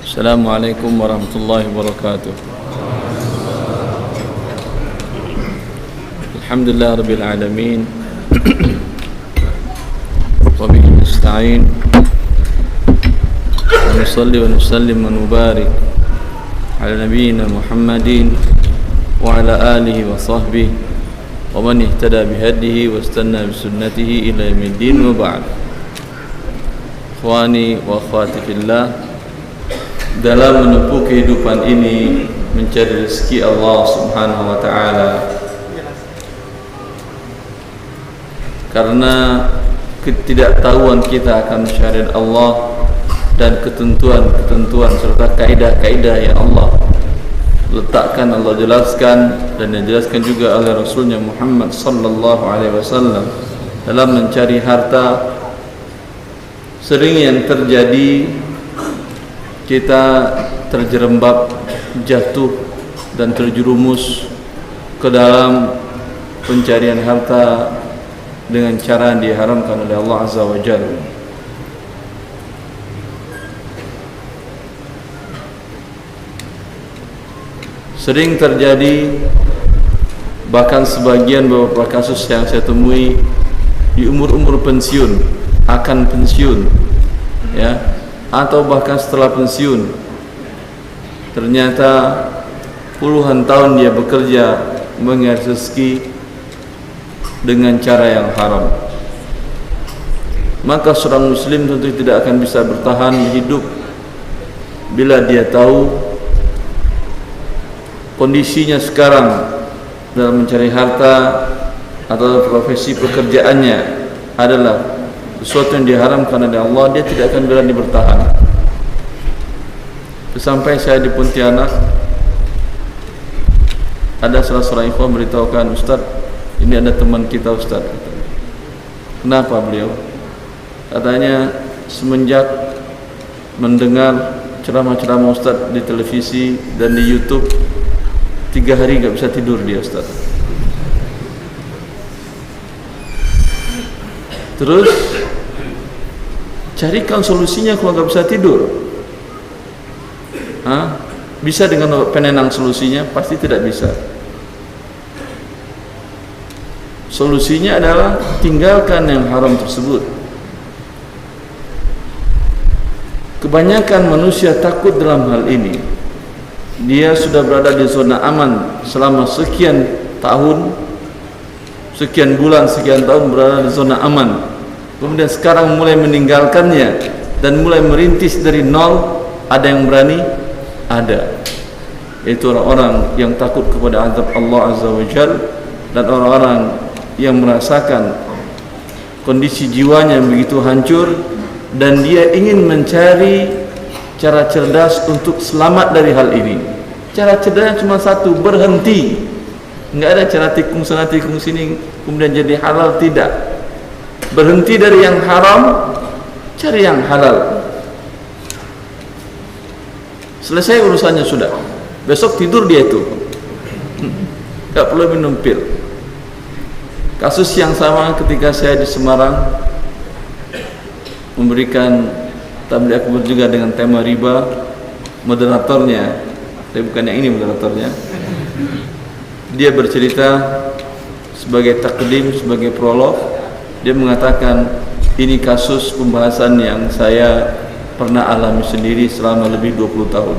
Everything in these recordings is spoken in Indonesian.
Assalamualaikum warahmatullahi wabarakatuh. Alhamdulillah rabbil alamin. Wa bihi nasta'in. Wa nusalli wa nusallim wa nubarik ala nabiyyina Muhammadin wa ala alihi wa sahbihi wa man ihtada bihadihi wa istanna bisunnatihi ila yaumiddin wa ba'd. Ikhwani wa akhwati fillah, dalam menempuh kehidupan ini mencari rezeki Allah Subhanahu wa taala, karena ketidaktahuan kita akan syariat Allah dan ketentuan-ketentuan serta kaidah-kaidah yang Allah letakkan, Allah jelaskan dan dijelaskan juga oleh Rasulnya Muhammad sallallahu alaihi wasallam dalam mencari harta. Sering yang terjadi kita terjerembab, jatuh dan terjerumus ke dalam pencarian harta dengan cara yang diharamkan oleh Allah Azza wa Jalla. Sering terjadi, bahkan sebagian beberapa kasus yang saya temui di umur-umur pensiun, akan pensiun, ya, atau bahkan setelah pensiun, ternyata puluhan tahun dia bekerja mengalir rezeki dengan cara yang haram. Maka seorang muslim tentu tidak akan bisa bertahan hidup bila dia tahu kondisinya sekarang dalam mencari harta atau profesi pekerjaannya adalah sesuatu yang diharamkan oleh Allah. Dia tidak akan berani bertahan. Sampai saya di Pontianak, ada salah seorang ikhwan beritahukan, Ustaz, ini ada teman kita Ustaz. Kenapa beliau? Katanya semenjak mendengar ceramah-ceramah Ustaz di televisi dan di YouTube, 3 hari gak bisa tidur dia Ustaz. Terus carikan solusinya kalau gak bisa tidur. Bisa dengan obat penenang solusinya? Pasti tidak bisa. Solusinya adalah tinggalkan yang haram tersebut. Kebanyakan manusia takut dalam hal ini. Dia sudah berada di zona aman selama sekian tahun, sekian bulan, sekian tahun berada di zona aman. Kemudian sekarang mulai meninggalkannya dan mulai merintis dari nol. Ada yang berani? Ada. Itu orang-orang yang takut kepada azab Allah Azza wa Jalla dan orang-orang yang merasakan kondisi jiwanya begitu hancur dan dia ingin mencari cara cerdas untuk selamat dari hal ini. Cara cerdasnya cuma satu, berhenti. Enggak ada cara tikung sana tikung sini kemudian jadi halal, tidak. Berhenti dari yang haram, cari yang halal. Selesai urusannya sudah. Besok tidur dia itu. Enggak perlu minum pil. Kasus yang sama ketika saya di Semarang memberikan tabligh akbar juga dengan tema riba. Moderatornya, tapi bukan yang ini moderatornya, dia bercerita sebagai takdim, sebagai prolog. Dia mengatakan, ini kasus pembahasan yang saya pernah alami sendiri selama lebih 20 tahun.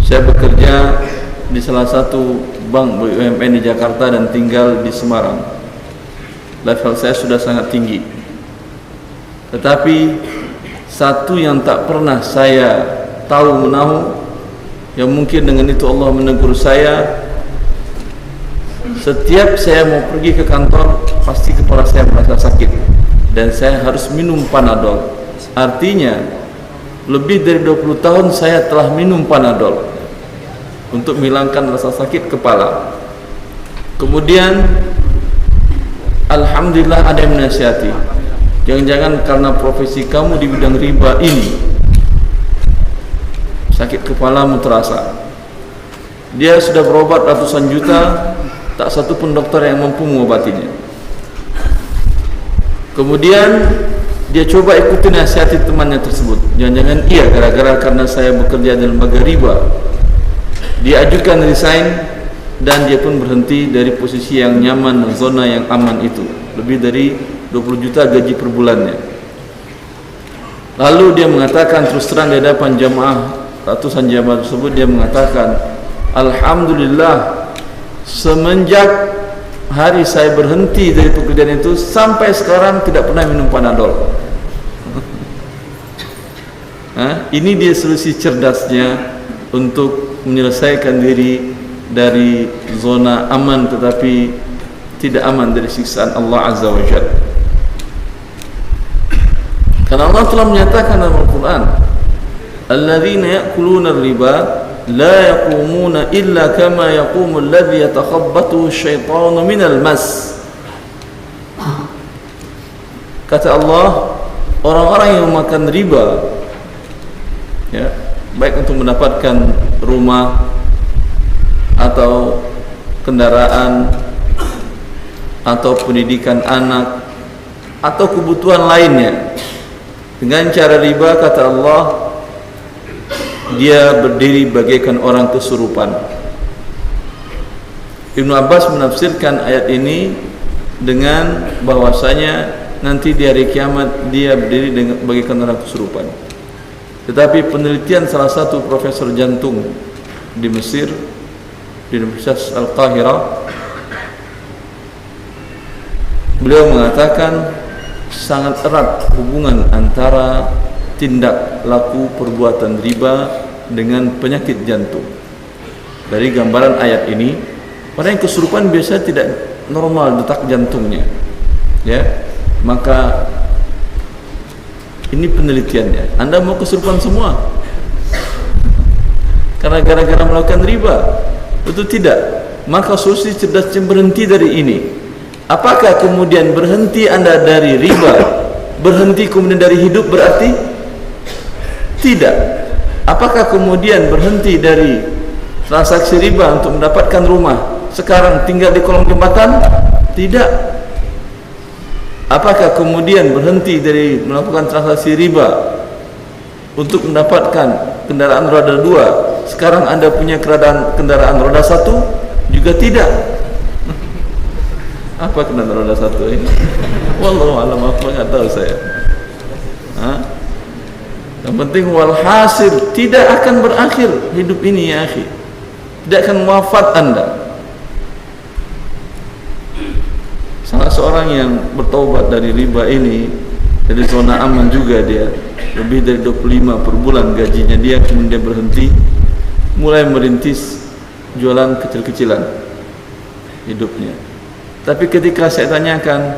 Saya bekerja di salah satu bank BUMN di Jakarta dan tinggal di Semarang. Level saya sudah sangat tinggi. Tetapi satu yang tak pernah saya tahu menahu, yang mungkin dengan itu Allah menegur saya, setiap saya mau pergi ke kantor pasti kepala saya merasa sakit dan saya harus minum Panadol. Artinya lebih dari 20 tahun saya telah minum Panadol untuk menghilangkan rasa sakit kepala. Kemudian alhamdulillah ada yang menasihati, jangan-jangan karena profesi kamu di bidang riba ini sakit kepalamu terasa. Dia sudah berobat ratusan juta, tak satu pun dokter yang mampu mengobatinya. Kemudian dia coba ikuti nasihat temannya tersebut. Jangan-jangan iya gara-gara karena saya bekerja di lembaga riba. Dia ajukan resign dan dia pun berhenti dari posisi yang nyaman dan zona yang aman itu. Lebih dari 20 juta gaji per bulannya. Lalu dia mengatakan terus terang di hadapan jamaah, ratusan jamaah tersebut, dia mengatakan, alhamdulillah, semenjak hari saya berhenti dari pekerjaan itu sampai sekarang tidak pernah minum Panadol. Ini dia solusi cerdasnya untuk menyelesaikan diri dari zona aman tetapi tidak aman dari siksaan Allah Azza wa Jalla. Karena Allah telah menyatakan dalam Al-Quran, alladzina ya'kuluna riba la yaqumuna illa kama yaqumu alladhi yatakhabbathu asyaitanu minal mas. Kata Allah, orang-orang yang makan riba, ya, baik untuk mendapatkan rumah atau kendaraan atau pendidikan anak atau kebutuhan lainnya dengan cara riba, kata Allah, dia berdiri bagaikan orang kesurupan. Ibnu Abbas menafsirkan ayat ini dengan bahwasanya nanti di hari kiamat dia berdiri dengan bagaikan orang kesurupan. Tetapi penelitian salah satu profesor jantung di Mesir, di Universitas Al-Qahirah, beliau mengatakan sangat erat hubungan antara tindak laku perbuatan riba dengan penyakit jantung. Dari gambaran ayat ini, orang yang kesurupan biasa tidak normal detak jantungnya, ya, maka ini penelitiannya. Anda mau kesurupan semua karena gara-gara melakukan riba? Itu tidak. Maka solusi cerdasnya berhenti dari ini. Apakah kemudian berhenti Anda dari riba, berhenti kemudian dari hidup berarti? Tidak. Apakah kemudian berhenti dari transaksi riba untuk mendapatkan rumah, sekarang tinggal di kolong jembatan? Tidak. Apakah kemudian berhenti dari melakukan transaksi riba untuk mendapatkan kendaraan roda 2, sekarang Anda punya kendaraan roda 1? Juga tidak. Apa kendaraan roda 1 ini? Wallahu a'lam, apa enggak tahu saya. Yang penting walhasil tidak akan berakhir hidup ini, ya akhi. Tidak akan wafat Anda. Salah seorang yang bertaubat dari riba ini, dari zona aman juga dia, lebih dari 25 per bulan gajinya dia, kemudian berhenti, mulai merintis jualan kecil-kecilan hidupnya. Tapi ketika saya tanyakan,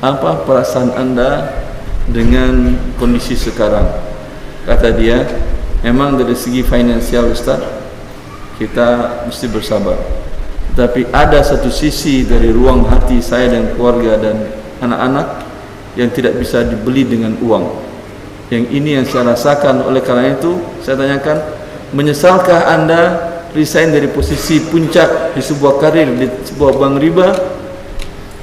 apa perasaan Anda dengan kondisi sekarang? Kata dia, memang dari segi finansial Ustaz, kita mesti bersabar. Tapi ada satu sisi dari ruang hati saya dan keluarga dan anak-anak yang tidak bisa dibeli dengan uang. Yang ini yang saya rasakan. Oleh karena itu saya tanyakan, menyesalkah Anda resign dari posisi puncak di sebuah karir di sebuah bank riba,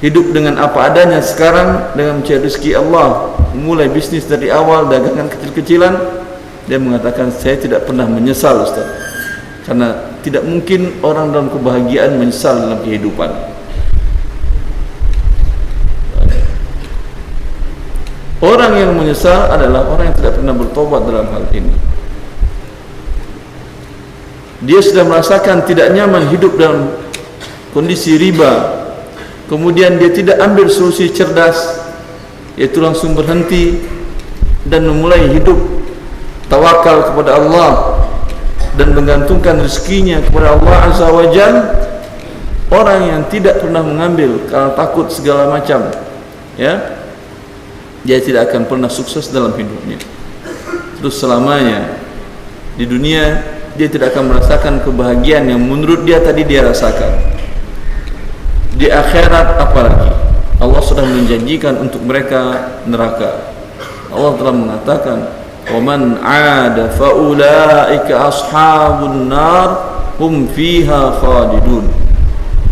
hidup dengan apa adanya sekarang dengan mencari rezeki Allah, mulai bisnis dari awal, dagangan kecil-kecilan? Dia mengatakan, saya tidak pernah menyesal Ustaz, karena tidak mungkin orang dalam kebahagiaan menyesal dalam kehidupan. Orang yang menyesal adalah orang yang tidak pernah bertobat dalam hal ini. Dia sudah merasakan tidak nyaman hidup dalam kondisi riba, kemudian dia tidak ambil solusi cerdas, yaitu langsung berhenti dan memulai hidup tawakal kepada Allah dan menggantungkan rezekinya kepada Allah Azza wa Jalla. Orang yang tidak pernah mengambil karena takut segala macam, ya, dia tidak akan pernah sukses dalam hidupnya. Terus selamanya di dunia dia tidak akan merasakan kebahagiaan yang menurut dia tadi dia rasakan. Di akhirat apalagi, Allah sudah menjanjikan untuk mereka neraka. Allah telah mengatakan, وَمَنْ عَادَ فَأُولَٰئِكَ أَصْحَابُ النَّارِ هُمْ فِيهَا خَالِدُونَ.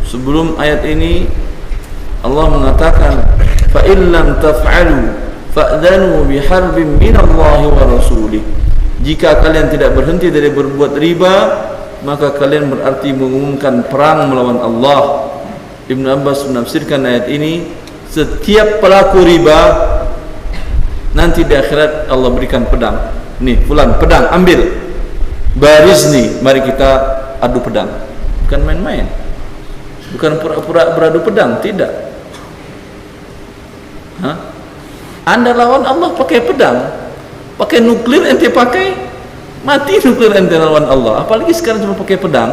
Sebelum ayat ini Allah mengatakan, فَإِنْ لَمْ تَفْعَلُوا fa'dhanu biharbin minallahi wa rasulih. Jika kalian tidak berhenti dari berbuat riba, maka kalian berarti mengumumkan perang melawan Allah. Ibn Abbas menafsirkan ayat ini, setiap pelaku riba nanti di akhirat Allah berikan pedang. Nih, fulan, pedang, ambil. Baris nih, mari kita adu pedang. Bukan main-main. Bukan pura-pura beradu pedang, tidak. Anda lawan Allah pakai pedang, pakai nuklir ente pakai, mati nuklir ente lawan Allah. Apalagi sekarang cuma pakai pedang.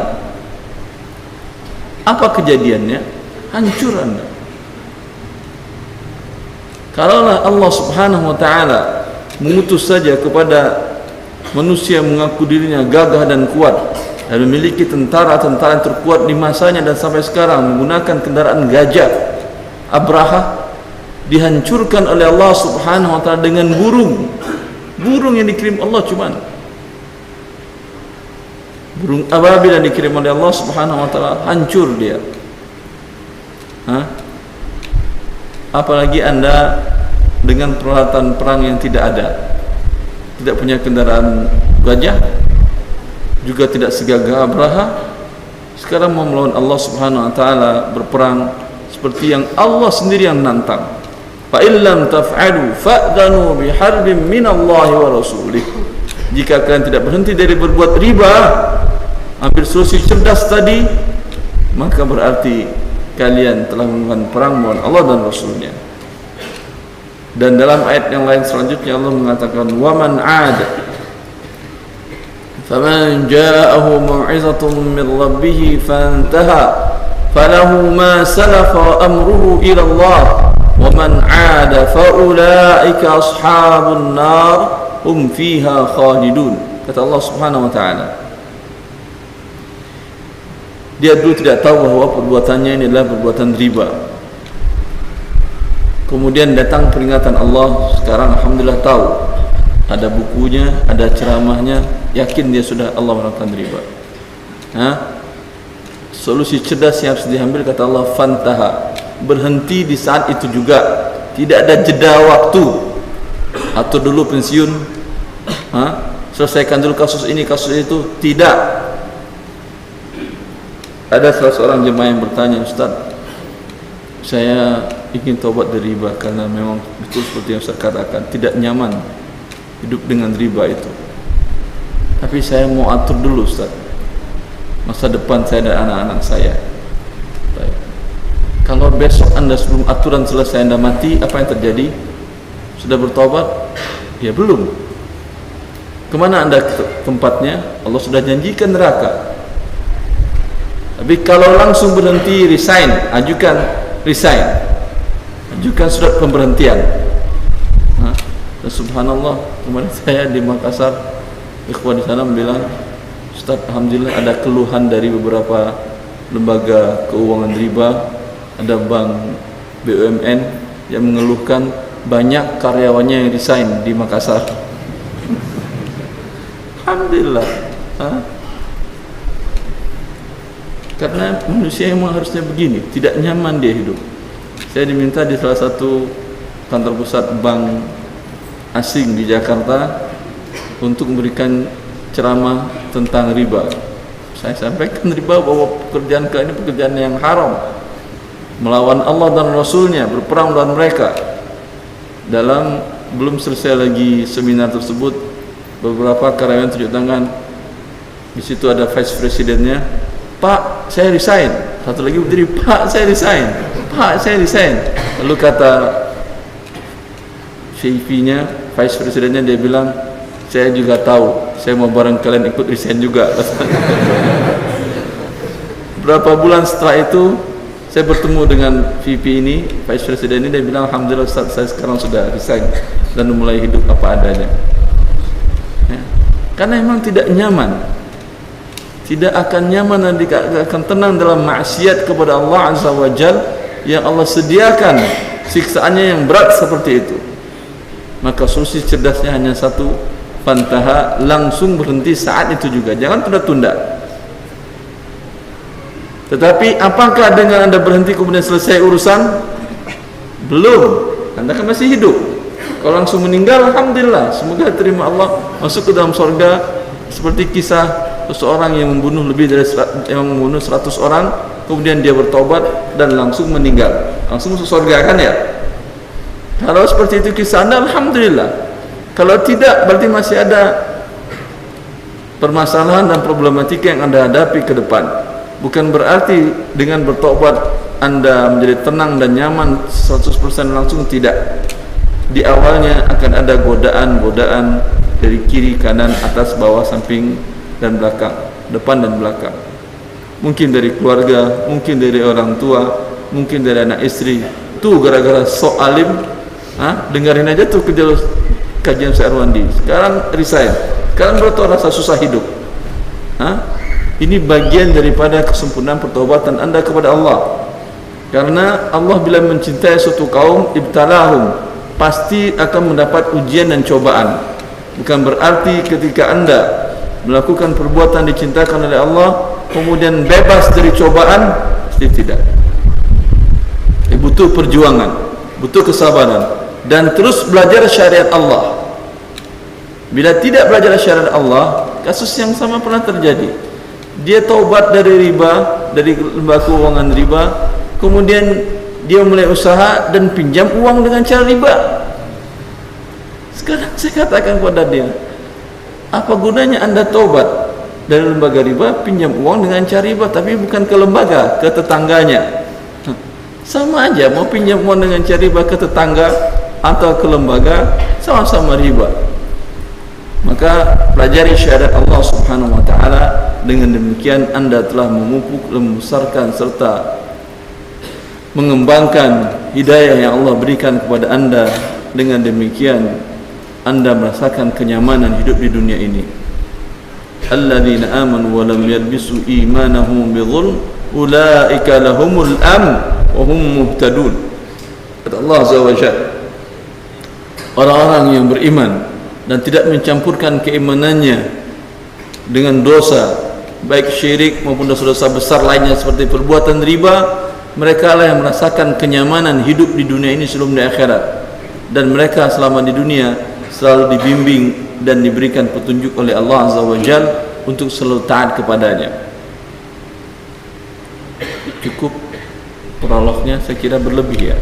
Apa kejadiannya? Hancur Anda. Kalaulah Allah Subhanahu wa taala mengutus saja kepada manusia mengaku dirinya gagah dan kuat dan memiliki tentara-tentara yang terkuat di masanya dan sampai sekarang menggunakan kendaraan gajah, Abraha dihancurkan oleh Allah Subhanahu wa taala dengan burung yang dikirim Allah, cuman burung ababil yang dikirim oleh Allah Subhanahu wa taala, hancur dia. Apalagi Anda dengan peralatan perang yang tidak ada, tidak punya kendaraan gajah, juga tidak segagah Abraha, sekarang mau melawan Allah Subhanahu wa taala, berperang seperti yang Allah sendiri yang nantang. Fa illam taf'alu fa'dhanu biharbin minallahi wa rasulih. Jika kalian tidak berhenti dari berbuat riba, ambil solusi cerdas tadi, maka berarti kalian telah melakukan perang melawan Allah dan Rasulnya. Dan dalam ayat yang lain selanjutnya Allah mengatakan, wa man 'ada faman ja'ahu mau'izatun min rabbih fantaha falahu ma salafa amruhu ila Allah wa man 'ada fa ulaika ashabun nar hum fiha khalidun. Kata Allah Subhanahu wa taala, dia dulu tidak tahu bahwa perbuatannya ini adalah perbuatan riba. Kemudian datang peringatan Allah, sekarang alhamdulillah tahu. Ada bukunya, ada ceramahnya, yakin dia sudah Allah melakukan riba. Solusi cerdas yang harus diambil, kata Allah, fantaha, berhenti di saat itu juga. Tidak ada jeda waktu. Atur dulu pensiun, selesaikan dulu kasus ini, kasus itu, tidak. Ada salah seorang jemaah yang bertanya, Ustaz, saya ingin taubat dari riba karena memang betul seperti yang Ustaz katakan, tidak nyaman hidup dengan riba itu. Tapi saya mau atur dulu Ustaz, masa depan saya dan anak-anak saya. Baik. Kalau besok Anda sebelum aturan selesai Anda mati, apa yang terjadi? Sudah bertobat? Ya belum. Kemana Anda tempatnya? Allah sudah janjikan neraka. Tapi kalau langsung berhenti, resign, ajukan surat pemberhentian. Dan subhanallah, kemarin saya di Makassar, ikhwan di sana bilang, Ustaz, alhamdulillah ada keluhan dari beberapa lembaga keuangan riba, ada bank BUMN yang mengeluhkan banyak karyawannya yang resign di Makassar. Alhamdulillah. Karena manusia memang harusnya begini, tidak nyaman dia hidup. Saya diminta di salah satu kantor pusat bank asing di Jakarta untuk memberikan ceramah tentang riba. Saya sampaikan riba bahwa pekerjaan ini pekerjaan yang haram, melawan Allah dan Rasulnya, berperang melawan mereka. Dalam belum selesai lagi seminar tersebut, beberapa karyawan tunjuk tangan. Di situ ada vice presidennya, Pak, saya resign. Satu lagi berdiri, Pak, saya resign. Pak, saya resign. Lalu kata VP-nya, vice presidennya, dia bilang, saya juga tahu, saya mau bareng kalian ikut resign juga. Berapa bulan setelah itu, saya bertemu dengan VP ini, vice president ini, dia bilang, alhamdulillah Ustaz, saya sekarang sudah resign dan mulai hidup apa adanya. Ya. Karena memang tidak nyaman. Tidak akan nyaman dan tidak akan tenang dalam maksiat kepada Allah Azza wa Jal yang Allah sediakan siksaannya yang berat seperti itu. Maka solusi cerdasnya hanya satu, fantaha, langsung berhenti saat itu juga, jangan tunda-tunda. Tetapi apakah dengan Anda berhenti kemudian selesai urusan? Belum, Anda kan masih hidup. Kalau langsung meninggal, alhamdulillah, semoga terima Allah, masuk ke dalam surga. Seperti kisah seseorang yang membunuh 100 orang, kemudian dia bertobat dan langsung meninggal, langsung masuk surga, kan ya? Kalau seperti itu kisah Anda, alhamdulillah. Kalau tidak, berarti masih ada permasalahan dan problematika yang Anda hadapi ke depan. Bukan berarti dengan bertobat Anda menjadi tenang dan nyaman 100% langsung, tidak. Di awalnya akan ada godaan-godaan dari kiri, kanan, atas, bawah, samping dan belakang, depan dan belakang. Mungkin dari keluarga, mungkin dari orang tua, mungkin dari anak istri. Tuh gara-gara sok alim, dengarin aja tuh kajian Syekh Arwandi. Sekarang resign. Sekarang berarti rasa susah hidup. Ini bagian daripada kesempurnaan pertobatan Anda kepada Allah. Karena Allah bila mencintai suatu kaum, ibtalahum, pasti akan mendapat ujian dan cobaan. Bukan berarti ketika Anda melakukan perbuatan dicintakan oleh Allah kemudian bebas dari cobaan, pasti tidak. Butuh perjuangan, butuh kesabaran, dan terus belajar syariat Allah. Bila tidak belajar syariat Allah, kasus yang sama pernah terjadi. Dia taubat dari riba, dari lembaga keuangan riba, kemudian dia mulai usaha dan pinjam uang dengan cara riba. Sekarang saya katakan kepada dia, apa gunanya Anda taubat dari lembaga riba, pinjam uang dengan cara riba, tapi bukan ke lembaga, ke tetangganya. Sama aja, mau pinjam uang dengan cara riba ke tetangga atau ke lembaga, sama-sama riba. Maka pelajari syariat Allah Subhanahu wa taala. Dengan demikian Anda telah memupuk, membesarkan serta mengembangkan hidayah yang Allah berikan kepada Anda. Dengan demikian Anda merasakan kenyamanan hidup di dunia ini. Alladzina amanu wa lam yalbisu imanahum bidzulm ulaika lahumul amn wa hum muhtadun. Kata Allah Azza wa Jalla, orang-orang yang beriman dan tidak mencampurkan keimanannya dengan dosa, baik syirik maupun dosa-dosa besar lainnya seperti perbuatan riba, mereka lah yang merasakan kenyamanan hidup di dunia ini sebelum di akhirat. Dan mereka selama di dunia selalu dibimbing dan diberikan petunjuk oleh Allah Azza wa Jalla untuk selalu taat kepadanya. Cukup prolognya, saya kira berlebih ya.